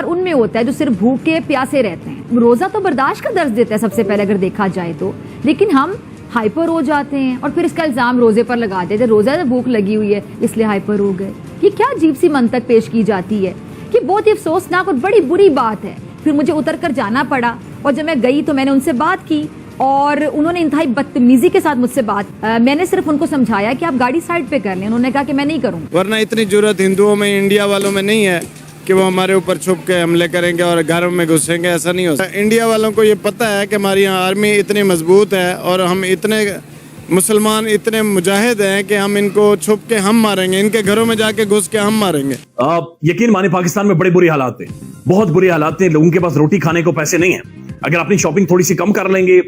और उनमें होता है जो सिर्फ भूखे प्यासे रहते हैं। रोजा तो बर्दाश्त का दर्ज देता है सबसे पहले अगर देखा जाए तो, लेकिन हम हाइपर हो जाते हैं और फिर इसका इल्जाम रोजे पर लगाते हैं। जब रोजा में भूख लगी हुई है इसलिए हाइपर हो गए। ये क्या अजीब सी मंतक पेश की जाती है कि बहुत ही अफसोसनाक और बड़ी बुरी बात है। फिर मुझे उतर कर जाना पड़ा और जब मैं गई तो मैंने उनसे बात की और उन्होंने इंतहाई बदतमीजी के साथ मुझसे मैंने सिर्फ उनको समझाया कि आप गाड़ी साइड पे कर लें। उन्होंने कहा कि मैं नहीं करूँगा। वरना इतनी जरूरत हिंदुओं में, इंडिया वालों में नहीं है कि वो हमारे ऊपर छुप के हमले करेंगे और घरों में घुसेंगे। ऐसा नहीं हो सकता। इंडिया वालों को ये पता है कि हमारी यहाँ आर्मी इतनी मजबूत है और हम इतने मुसलमान इतने मुजाहिद हैं कि हम इनको छुप के हम मारेंगे, इनके घरों में जाके घुस के हम मारेंगे। यकीन माने पाकिस्तान में बड़े बुरे हालात हैं, बहुत बुरे हालात हैं। लोगों के पास रोटी खाने को पैसे नहीं है। अगर अपनी शॉपिंग थोड़ी सी कम कर लेंगे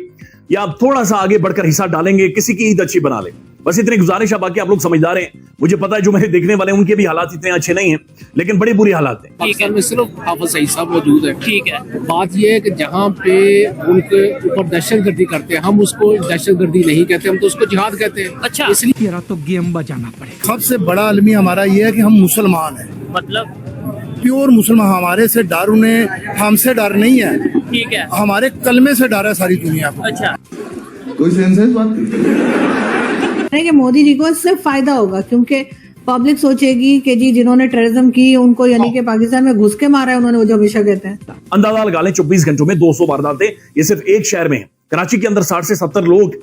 या थोड़ा सा आगे बढ़कर हिस्सा डालेंगे, किसी की ईद अच्छी बना ले, बस इतनी गुजारिश है। बाकी आप लोग समझदार हैं, मुझे पता है जो मेरे देखने वाले हैं उनके भी हालात इतने अच्छे नहीं हैं, लेकिन बड़े बुरे हालात हैं। पाकिस्तान में सिर्फ हाफिज सईद साहब मौजूद है। ठीक है, बात यह है कि जहाँ पे उनके ऊपर दहशतगर्दी करते हैं, हम उसको दहशतगर्दी नहीं कहते, हम तो उसको जिहाद कहते हैं। अच्छा, इसलिए मेरा तो गेम बजाना पड़ेगा। सबसे बड़ा अलमी हमारा ये है कि हम मुसलमान हैं, मतलब प्योर मुसलमान। हमारे से डर उन्हें हमसे डर नहीं है, ठीक है। हमारे कलमे से डर है सारी दुनिया को। अच्छा, कोई सेंस है इस बात की? कि मोदी जी को इससे फायदा होगा क्योंकि पब्लिक सोचेगी कि जी जिन्होंने टेररिज्म की उनको यानी कि पाकिस्तान में घुस के मारा है उन्होंने, वो जो हमेशा कहते हैं। अंदाजा लगा लें 24 घंटों में 200 वारदातें, ये सिर्फ एक शहर में है। कराची के अंदर 60 से 70 लोग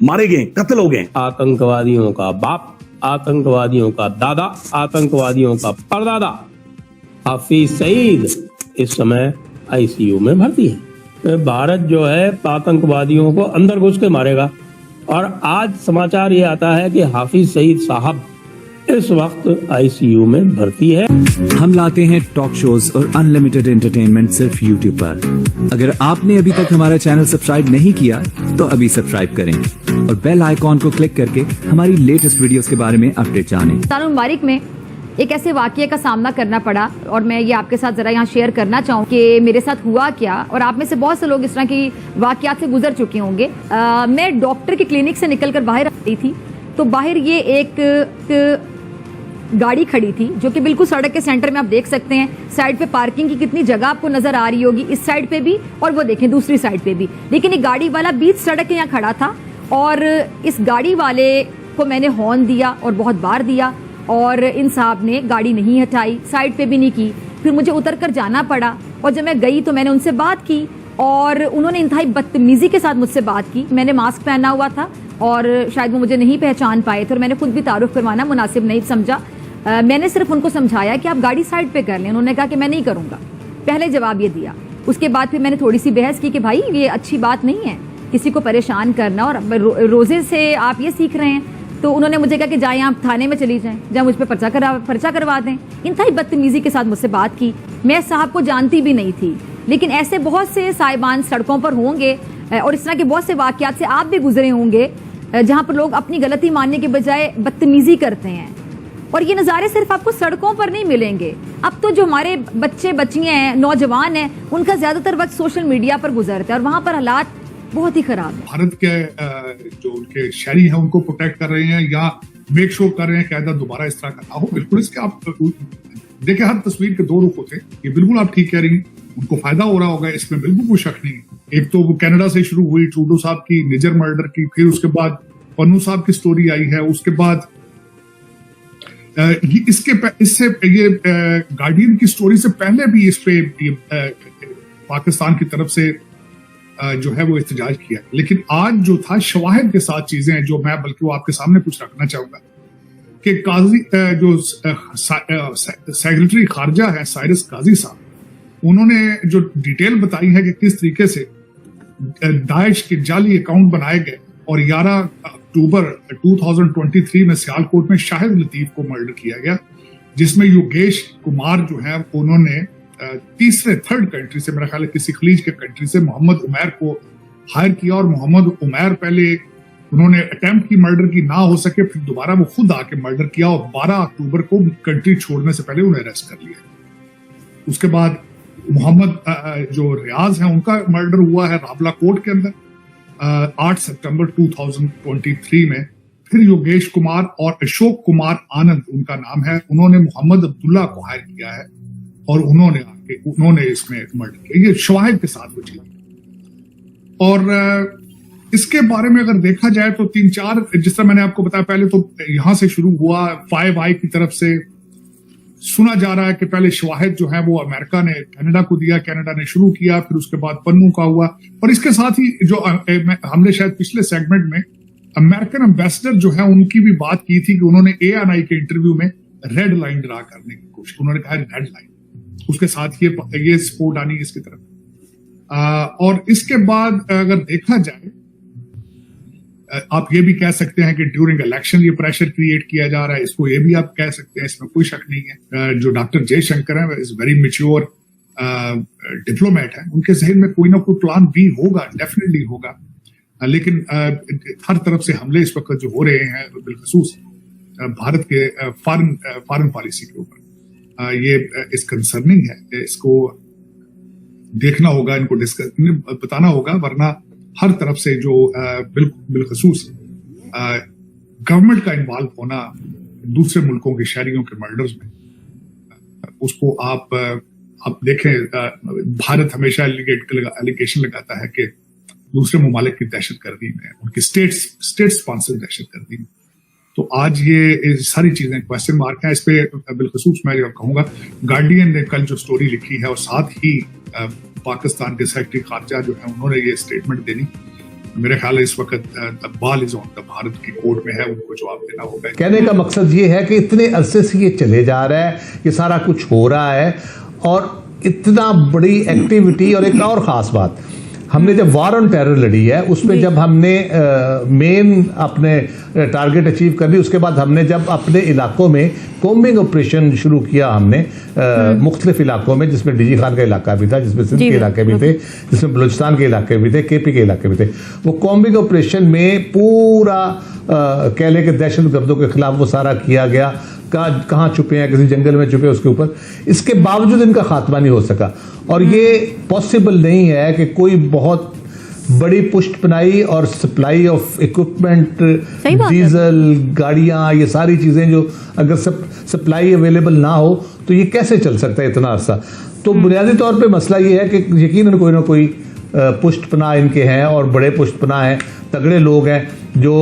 मारे गए, कत्ल हो गए। आतंकवादियों का बाप, आतंकवादियों का दादा, आतंकवादियों का परदादा हाफिज सईद इस समय आईसीयू में भर्ती है। भारत जो है आतंकवादियों को अंदर घुस के मारेगा। और आज समाचार ये आता है कि हाफिज सईद साहब इस वक्त आईसीयू में भर्ती है। हम लाते हैं टॉक शोज और अनलिमिटेड एंटरटेनमेंट सिर्फ यूट्यूब पर। अगर आपने अभी तक हमारा चैनल सब्सक्राइब नहीं किया तो अभी सब्सक्राइब करें और बेल आइकॉन को क्लिक करके हमारी लेटेस्ट वीडियोस के बारे में अपडेट जानें। मुबारक में एक ऐसे वाकये का सामना करना पड़ा और मैं ये आपके साथ जरा यहाँ शेयर करना चाहूँ कि मेरे साथ हुआ क्या। और आप में से बहुत से लोग इस तरह की वाकयात से गुजर चुके होंगे। मैं डॉक्टर के क्लिनिक से निकलकर बाहर आई थी तो बाहर ये एक गाड़ी खड़ी थी जो कि बिल्कुल सड़क के सेंटर में आप देख सकते हैं। साइड पे पार्किंग की कितनी जगह आपको नजर आ रही होगी, इस साइड पे भी और वो देखें दूसरी साइड पे भी। लेकिन एक गाड़ी वाला बीच सड़क के यहाँ खड़ा था और इस गाड़ी वाले को मैंने हॉर्न दिया और बहुत बार दिया और इन साहब ने गाड़ी नहीं हटाई, साइड पे भी नहीं की। फिर मुझे उतर कर जाना पड़ा और जब मैं गई तो मैंने उनसे बात की और उन्होंने इंतहाई बदतमीजी के साथ मुझसे बात की। मैंने मास्क पहना हुआ था और शायद वो मुझे नहीं पहचान पाए थे और मैंने खुद भी तारुफ करवाना मुनासिब नहीं समझा। मैंने सिर्फ उनको समझाया कि आप गाड़ी साइड पे कर लें। उन्होंने कहा कि मैं नहीं करूँगा, पहले जवाब ये दिया। उसके बाद फिर मैंने थोड़ी सी बहस की कि भाई ये अच्छी बात नहीं है किसी को परेशान करना और रोजे से आप ये सीख रहे हैं। तो उन्होंने मुझे कहा कि जाएं आप थाने में चली जाएं, जहाँ मुझ पर पर्चा करवा दें। इंतहाई बदतमीजी के साथ मुझसे बात की। मैं साहब को जानती भी नहीं थी, लेकिन ऐसे बहुत से साहिबान सड़कों पर होंगे और इस तरह के बहुत से वाकयात से आप भी गुजरे होंगे जहाँ पर लोग अपनी गलती मानने के बजाय बदतमीजी करते हैं। और ये नज़ारे सिर्फ आपको सड़कों पर नहीं मिलेंगे। अब तो जो हमारे बच्चे बच्चियाँ हैं, नौजवान हैं, उनका ज्यादातर वक्त सोशल मीडिया पर गुजरता है और वहाँ पर हालात बहुत ही खराब है। भारत के जो उनके शहरी हैं उनको प्रोटेक्ट कर रहे हैं या मेक श्योर कर रहे हैं कायदा दोबारा इस तरह का ना हो। बिल्कुल इसके आप देखें, हर तस्वीर के दो रुख होते हैं। ये बिल्कुल आप ठीक कह रही हैं, उनको फायदा हो रहा होगा, इसमें बिल्कुल कोई शक नहीं। एक तो वो कनाडा से शुरू हुई ट्रूडो साहब की निजर मर्डर की, फिर उसके बाद पन्नू साहब की स्टोरी आई है, उसके बाद इससे ये गार्डियन की स्टोरी से पहले भी इस पे पाकिस्तान की तरफ से जो है वो एहतजाज किया। लेकिन आज जो था शवाहिद के साथ चीजें हैं जो मैं बल्कि वो आपके सामने कुछ रखना चाहूंगा कि काजी जो सेक्रेटरी खारजा है साइरस काजी साहब, उन्होंने जो डिटेल बताई है कि किस तरीके से दाइश के जाली अकाउंट बनाए गए और 11 अक्टूबर 2023 में सियालकोट में शाहिद लतीफ को मर्डर किया गया, जिसमें योगेश कुमार जो है उन्होंने तीसरे थर्ड कंट्री से, मेरा ख्याल है किसी खलीज के कंट्री से, मोहम्मद उमैर को हायर किया और मोहम्मद उमैर पहले उन्होंने अटेम्प्ट की मर्डर की, ना हो सके फिर दोबारा वो खुद आके मर्डर किया और 12 अक्टूबर को कंट्री छोड़ने से पहले उन्हें अरेस्ट कर लिया। उसके बाद मोहम्मद जो रियाज है उनका मर्डर हुआ है रावला कोर्ट के अंदर 8 सितंबर 2023 में। फिर योगेश कुमार और अशोक कुमार आनंद उनका नाम है, उन्होंने मोहम्मद अब्दुल्ला को हायर किया है और उन्होंने आके उन्होंने इसमें मर्डर किया। ये शवाहिद के साथ वो चीज। और इसके बारे में अगर देखा जाए तो 3-4, जिस तरह मैंने आपको बताया, पहले तो यहां से शुरू हुआ, 5i की तरफ से सुना जा रहा है कि पहले शवाहिद जो है वो अमेरिका ने कनाडा को दिया, कनाडा ने शुरू किया, फिर उसके बाद पन्नू का हुआ। और इसके साथ ही जो हमने शायद पिछले सेगमेंट में अमेरिकन एम्बेसडर जो है उनकी भी बात की थी कि उन्होंने ANI के इंटरव्यू में रेड लाइन ड्रा करने की कोशिश, उन्होंने कहा रेड लाइन, उसके साथ ये सपोर्ट आनी इसकी तरफ। और इसके बाद अगर देखा जाए, आप ये भी कह सकते हैं कि ड्यूरिंग इलेक्शन ये प्रेशर क्रिएट किया जा रहा है, इसको ये भी आप कह सकते हैं, इसमें कोई शक नहीं है। जो डॉक्टर जयशंकर है इज वेरी मैच्योर डिप्लोमेट है, उनके जहन में कोई ना कोई प्लान बी होगा, डेफिनेटली होगा। लेकिन हर तरफ से हमले इस वक्त जो हो रहे हैं बिलखसूस भारत के फॉरेन पॉलिसी के ऊपर, ये इस कंसर्निंग है, इसको देखना होगा, इनको डिस्कस बताना होगा, वरना हर तरफ से जो बिलखसूस गवर्नमेंट का इन्वॉल्व होना दूसरे मुल्कों के शहरियों के मर्डर्स में, उसको आप देखें, भारत हमेशा एलिगेशन लगाता है कि दूसरे ममालिक की दहशतगर्दी में, उनकी स्टेट स्पॉन्सर्ड दहशतगर्दी में, तो आज ये सारी चीजें क्वेश्चन मार्क है। इस पे बिलखसूस मैं कहूंगा, गार्डियन ने कल जो स्टोरी लिखी है और साथ ही पाकिस्तान के सेक्रेटरी खारजा जो है उन्होंने ये स्टेटमेंट देनी, मेरे ख्याल है इस वक्त बाल इज ऑन द भारत की कोर्ट में है, उनको जवाब देना होगा। कहने का मकसद ये है कि इतने अरसे से ये चले जा रहा है, ये सारा कुछ हो रहा है, और इतना बड़ी एक्टिविटी। और एक और खास बात, हमने जब वॉर ऑन टेरर लड़ी है, उसमें जब हमने मेन अपने टारगेट अचीव कर ली, उसके बाद हमने जब अपने इलाकों में कॉम्बिंग ऑपरेशन शुरू किया, हमने मुख्तलिफ इलाकों में, जिसमें डीजी खान का इलाका भी था, जिसमें सिंध के इलाके भी थे, जिसमें बलूचिस्तान के इलाके भी थे, KP के इलाके भी थे, वो कॉम्बिंग ऑपरेशन में पूरा कह लें कि दहशत गर्दों के खिलाफ वो सारा किया गया। कहाँ छुपे हैं, किसी जंगल में छुपे, उसके ऊपर, इसके बावजूद इनका खात्मा नहीं हो सका। और ये पॉसिबल नहीं है कि कोई बहुत बड़ी पुष्टपनाई और सप्लाई ऑफ इक्विपमेंट, डीजल, गाड़ियां, ये सारी चीजें जो अगर सप्लाई अवेलेबल ना हो तो ये कैसे चल सकता है इतना अरसा। तो बुनियादी तौर पे मसला ये है कि यकीनन कोई ना कोई पुष्टपनाह इनके हैं, और बड़े पुष्टपनाह हैं, तगड़े लोग हैं जो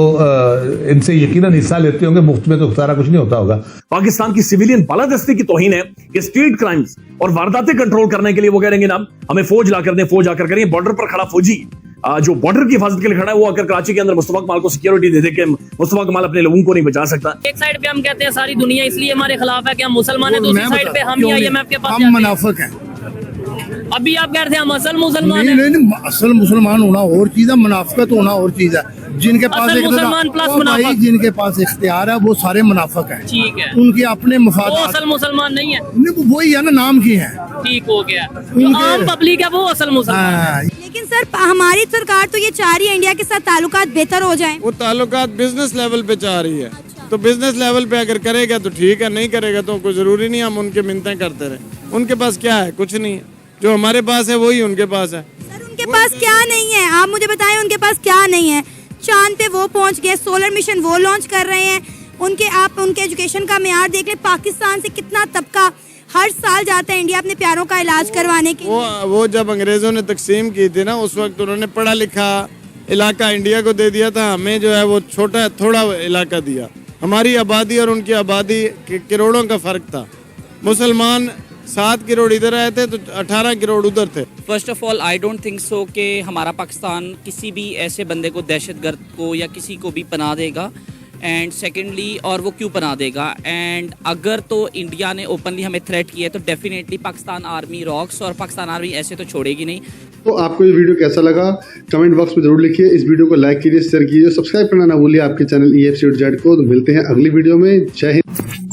इनसे यकीनन हिस्सा लेते होंगे। मुफ्त में तो सारा कुछ नहीं होता होगा। पाकिस्तान की सिविलियन बालादस्ती की तौहीन है कि स्ट्रीट क्राइम्स और वारदातें कंट्रोल करने के लिए वो कह रहे ना, हमें फौज ला कर दें, फौज आकर करें। बॉर्डर पर खड़ा फौजी जो बॉर्डर की हिफाजत के लिए खड़ा है, वो आकर कराची के अंदर मुस्तफा कमाल को सिक्योरिटी दे दे के मुस्तफा कमाल अपने लोगों को नहीं बचा सकता। एक साइड पे हम कहते हैं सारी दुनिया इसलिए हमारे खिलाफ है कि हम मुसलमान हैं, दूसरी साइड पे हम IMF के पास हम मुनाफिक हैं। अभी आप कह रहे थे हम असल मुसलमान हैं। नहीं, असल मुसलमान होना और चीज है, मुनाफिकत होना और चीज है। जिनके पास जिनके पास इख्तियार है वो सारे मुनाफिक हैं। ठीक है, उनके अपने मफाद। वो असल मुसलमान नहीं है, वही है ना, नाम की है। ठीक हो गया, जो आम पब्लिक है वो असल मुसलमान। लेकिन सर हमारी सरकार तो ये चाह रही है इंडिया के साथ ताल्लुकात बेहतर हो जाएं। वो ताल्लुकात बिजनेस लेवल पे चाह रही है, तो बिजनेस लेवल पे अगर करेगा तो ठीक है, नहीं करेगा तो कोई जरूरी नहीं हम उनके मिन्नतें करते रहे। उनके पास क्या है? कुछ नहीं है। जो हमारे पास है वही उनके पास है। सर उनके पास क्या नहीं है, आप मुझे बताएं, उनके पास क्या नहीं है? चांद पे वो पहुंच गए, सोलर मिशन वो लॉन्च कर रहे हैं, उनके एजुकेशन का मेयार देख ले। पाकिस्तान से कितना तबका हर साल जाता है इंडिया अपने प्यारों का इलाज करवाने के लिए। वो जब अंग्रेजों ने तकसीम की थी ना, उस वक्त उन्होंने पढ़ा लिखा इलाका इंडिया को दे दिया था, हमें जो है वो छोटा थोड़ा इलाका दिया। हमारी आबादी और उनकी आबादी करोड़ों का फर्क था। मुसलमान 7 करोड़ इधर आए थे तो 18 करोड़ उधर थे। First of all I don't think so कि हमारा पाकिस्तान किसी भी ऐसे बंदे को, दहशतगर्द को या किसी को भी पनाह देगा। एंड सेकेंडली, और वो क्यों पनाह देगा? एंड अगर तो इंडिया ने ओपनली हमें थ्रेट किया है तो डेफिनेटली पाकिस्तान आर्मी रॉक्स, और पाकिस्तान आर्मी ऐसे तो छोड़ेगी नहीं। तो आपको ये वीडियो कैसा लगा कमेंट बॉक्स में जरूर लिखिए। इस वीडियो को लाइक कीजिए, शेयर कीजिए, सब्सक्राइब करना ना भूलिए आपके चैनल EFC.Z को। तो मिलते हैं अगली वीडियो में। जय हिंद।